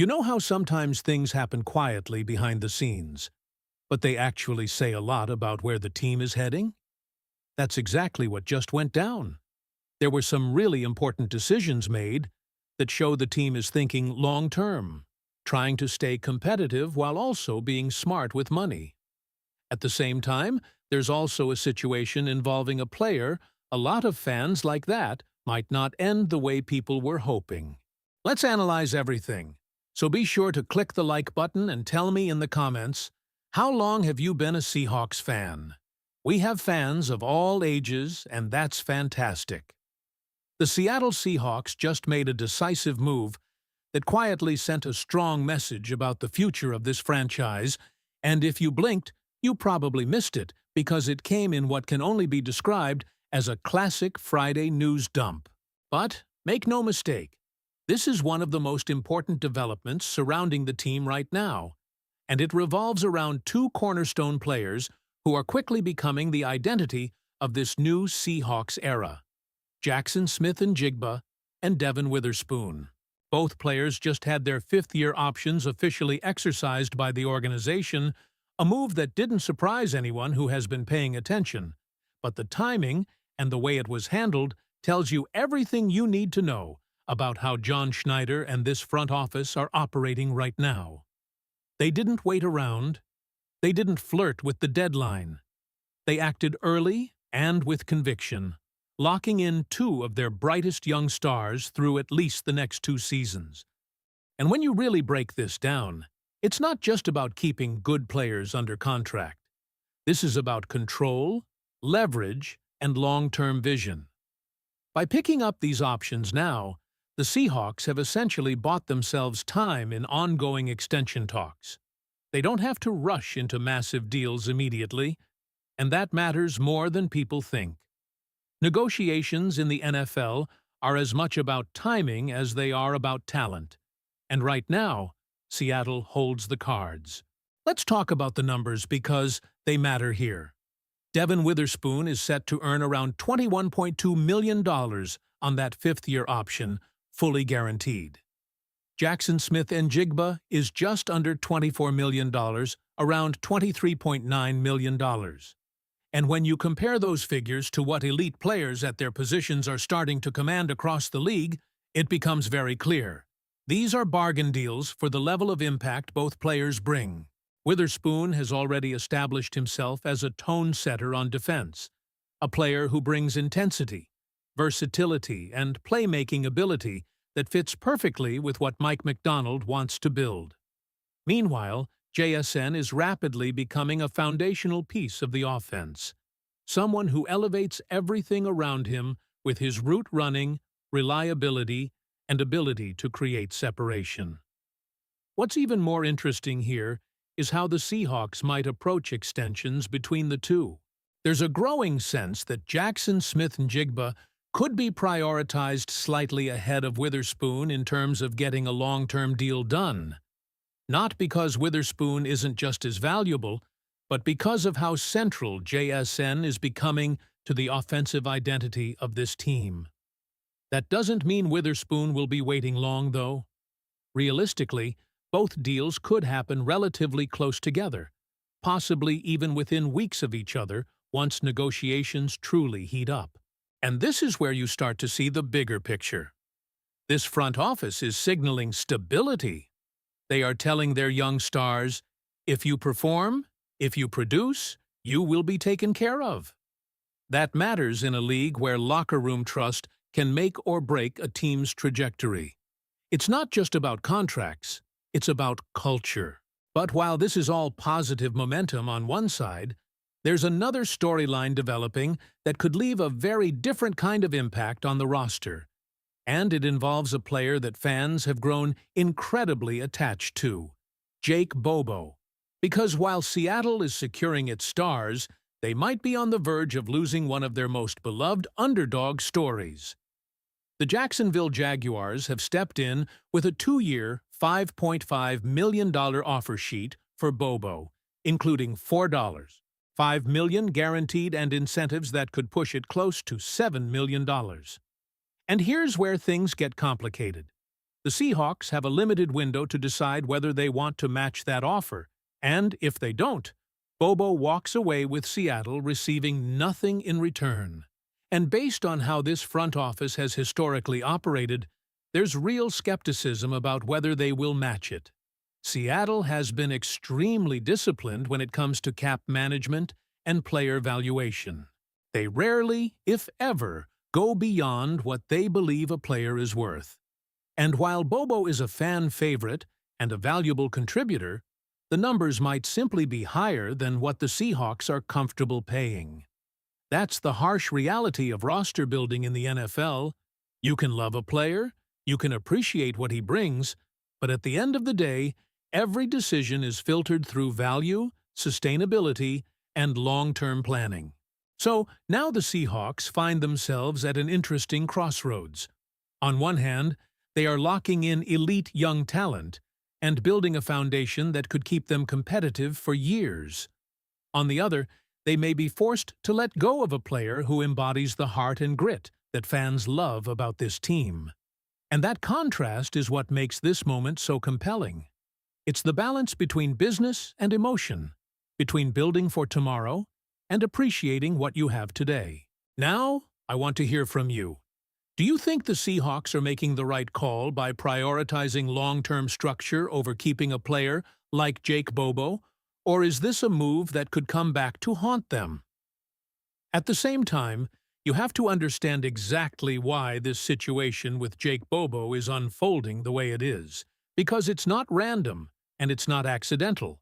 You know how sometimes things happen quietly behind the scenes, but they actually say a lot about where the team is heading? That's exactly what just went down. There were some really important decisions made that show the team is thinking long-term, trying to stay competitive while also being smart with money. At the same time, there's also a situation involving a player a lot of fans like that might not end the way people were hoping. Let's analyze everything. So be sure to click the like button and tell me in the comments, how long have you been a Seahawks fan? We have fans of all ages, and that's fantastic. The Seattle Seahawks just made a decisive move that quietly sent a strong message about the future of this franchise, and if you blinked, you probably missed it because it came in what can only be described as a classic Friday news dump. But make no mistake, this is one of the most important developments surrounding the team right now, and it revolves around two cornerstone players who are quickly becoming the identity of this new Seahawks era: Jaxon Smith-Njigba and Devon Witherspoon. Both players just had their fifth-year options officially exercised by the organization, a move that didn't surprise anyone who has been paying attention. But the timing and the way it was handled tells you everything you need to know about how John Schneider and this front office are operating right now. They didn't wait around. They didn't flirt with the deadline. They acted early and with conviction, locking in two of their brightest young stars through at least the next 2 seasons. And when you really break this down, it's not just about keeping good players under contract. This is about control, leverage, and long-term vision. By picking up these options now, the Seahawks have essentially bought themselves time in ongoing extension talks. They don't have to rush into massive deals immediately, and that matters more than people think. Negotiations in the NFL are as much about timing as they are about talent, and right now, Seattle holds the cards. Let's talk about the numbers because they matter here. Devon Witherspoon is set to earn around $21.2 million on that fifth-year option, fully guaranteed. Jaxon Smith-Njigba is just under $24 million, around $23.9 million. And when you compare those figures to what elite players at their positions are starting to command across the league, it becomes very clear. These are bargain deals for the level of impact both players bring. Witherspoon has already established himself as a tone-setter on defense, a player who brings intensity, versatility, and playmaking ability that fits perfectly with what Mike Macdonald wants to build. Meanwhile, JSN is rapidly becoming a foundational piece of the offense, someone who elevates everything around him with his route running, reliability, and ability to create separation. What's even more interesting here is how the Seahawks might approach extensions between the two. There's a growing sense that Jaxon Smith-Njigba could be prioritized slightly ahead of Witherspoon in terms of getting a long-term deal done. Not because Witherspoon isn't just as valuable, but because of how central JSN is becoming to the offensive identity of this team. That doesn't mean Witherspoon will be waiting long, though. Realistically, both deals could happen relatively close together, possibly even within weeks of each other once negotiations truly heat up. And this is where you start to see the bigger picture. This front office is signaling stability. They are telling their young stars, if you perform, if you produce, you will be taken care of. That matters in a league where locker room trust can make or break a team's trajectory. It's not just about contracts, it's about culture. But while this is all positive momentum on one side, there's another storyline developing that could leave a very different kind of impact on the roster. And it involves a player that fans have grown incredibly attached to, Jake Bobo. Because while Seattle is securing its stars, they might be on the verge of losing one of their most beloved underdog stories. The Jacksonville Jaguars have stepped in with a 2-year, $5.5 million offer sheet for Bobo, including $5 million guaranteed and incentives that could push it close to $7 million. And here's where things get complicated. The Seahawks have a limited window to decide whether they want to match that offer, and if they don't, Bobo walks away with Seattle receiving nothing in return. And based on how this front office has historically operated, there's real skepticism about whether they will match it. Seattle has been extremely disciplined when it comes to cap management and player valuation. They rarely, if ever, go beyond what they believe a player is worth. And while Bobo is a fan favorite and a valuable contributor, the numbers might simply be higher than what the Seahawks are comfortable paying. That's the harsh reality of roster building in the NFL. You can love a player, you can appreciate what he brings, but at the end of the day, every decision is filtered through value, sustainability, and long-term planning. So now the Seahawks find themselves at an interesting crossroads. On one hand, they are locking in elite young talent and building a foundation that could keep them competitive for years. On the other, they may be forced to let go of a player who embodies the heart and grit that fans love about this team. And that contrast is what makes this moment so compelling. It's the balance between business and emotion, between building for tomorrow and appreciating what you have today. Now, I want to hear from you. Do you think the Seahawks are making the right call by prioritizing long-term structure over keeping a player like Jake Bobo, or is this a move that could come back to haunt them? At the same time, you have to understand exactly why this situation with Jake Bobo is unfolding the way it is, because it's not random and it's not accidental.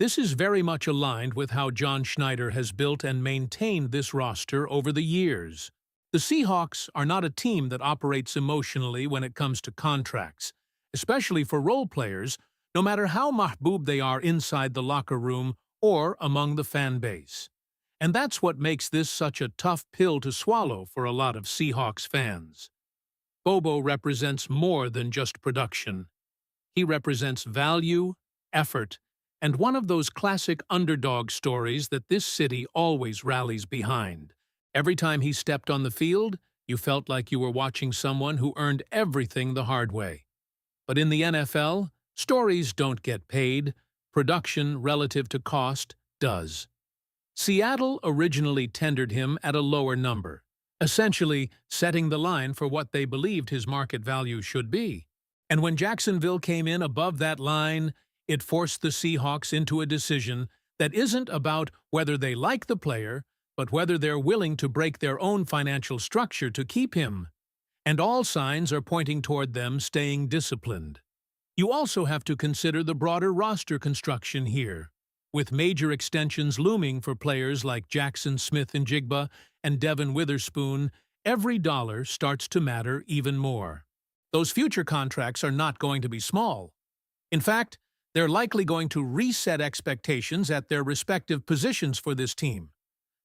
This is very much aligned with how John Schneider has built and maintained this roster over the years. The Seahawks are not a team that operates emotionally when it comes to contracts, especially for role players, no matter how mahbub they are inside the locker room or among the fan base. And that's what makes this such a tough pill to swallow for a lot of Seahawks fans. Bobo represents more than just production. He represents value, effort, and one of those classic underdog stories that this city always rallies behind. Every time he stepped on the field, you felt like you were watching someone who earned everything the hard way. But in the NFL, stories don't get paid. Production relative to cost does. Seattle originally tendered him at a lower number, essentially setting the line for what they believed his market value should be. And when Jacksonville came in above that line, it forced the Seahawks into a decision that isn't about whether they like the player, but whether they're willing to break their own financial structure to keep him. And all signs are pointing toward them staying disciplined. You also have to consider the broader roster construction here. With major extensions looming for players like Jaxon Smith-Njigba and Devin Witherspoon, every dollar starts to matter even more. Those future contracts are not going to be small. In fact, they're likely going to reset expectations at their respective positions for this team.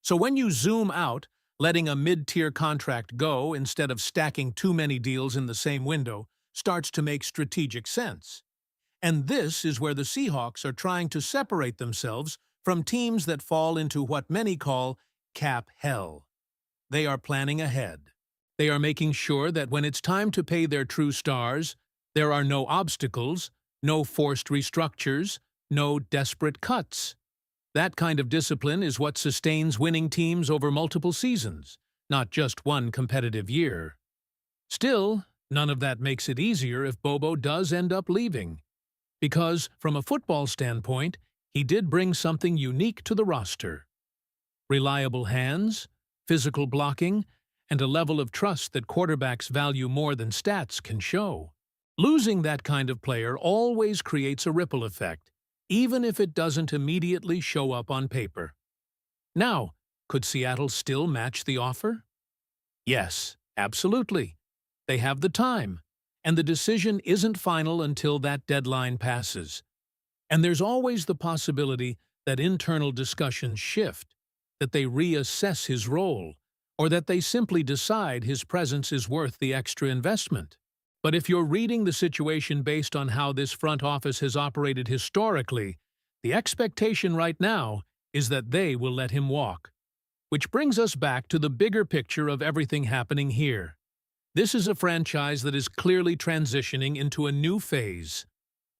So when you zoom out, letting a mid-tier contract go instead of stacking too many deals in the same window starts to make strategic sense. And this is where the Seahawks are trying to separate themselves from teams that fall into what many call cap hell. They are planning ahead. They are making sure that when it's time to pay their true stars, there are no obstacles, no forced restructures, no desperate cuts. That kind of discipline is what sustains winning teams over multiple seasons, not just one competitive year. Still, none of that makes it easier if Bobo does end up leaving. Because, from a football standpoint, he did bring something unique to the roster. Reliable hands, physical blocking, and a level of trust that quarterbacks value more than stats can show. Losing that kind of player always creates a ripple effect, even if it doesn't immediately show up on paper. Now, could Seattle still match the offer? Yes, absolutely. They have the time. And the decision isn't final until that deadline passes. And there's always the possibility that internal discussions shift, that they reassess his role, or that they simply decide his presence is worth the extra investment. But if you're reading the situation based on how this front office has operated historically, the expectation right now is that they will let him walk. Which brings us back to the bigger picture of everything happening here. This is a franchise that is clearly transitioning into a new phase.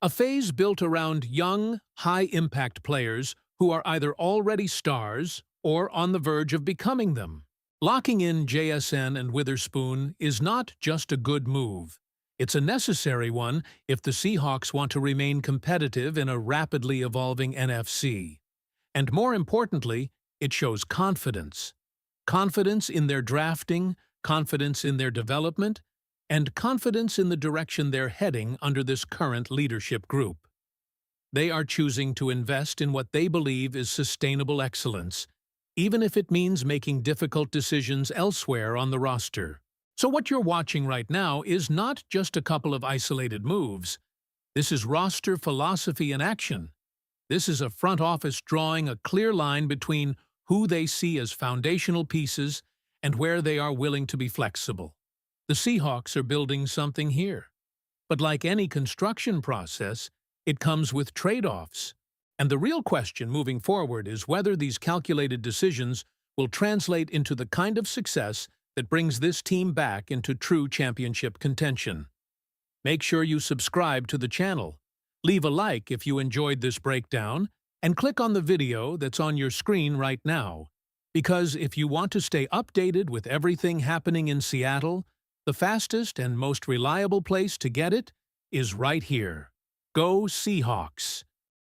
A phase built around young, high-impact players who are either already stars or on the verge of becoming them. Locking in JSN and Witherspoon is not just a good move. It's a necessary one if the Seahawks want to remain competitive in a rapidly evolving NFC. And more importantly, it shows confidence. Confidence in their drafting, confidence in their development, and confidence in the direction they're heading under this current leadership group. They are choosing to invest in what they believe is sustainable excellence, even if it means making difficult decisions elsewhere on the roster. So what you're watching right now is not just a couple of isolated moves. This is roster philosophy in action. This is a front office drawing a clear line between who they see as foundational pieces and where they are willing to be flexible. The Seahawks are building something here. But like any construction process, it comes with trade-offs. And the real question moving forward is whether these calculated decisions will translate into the kind of success that brings this team back into true championship contention. Make sure you subscribe to the channel, leave a like if you enjoyed this breakdown, and click on the video that's on your screen right now. Because if you want to stay updated with everything happening in Seattle, the fastest and most reliable place to get it is right here. Go Seahawks!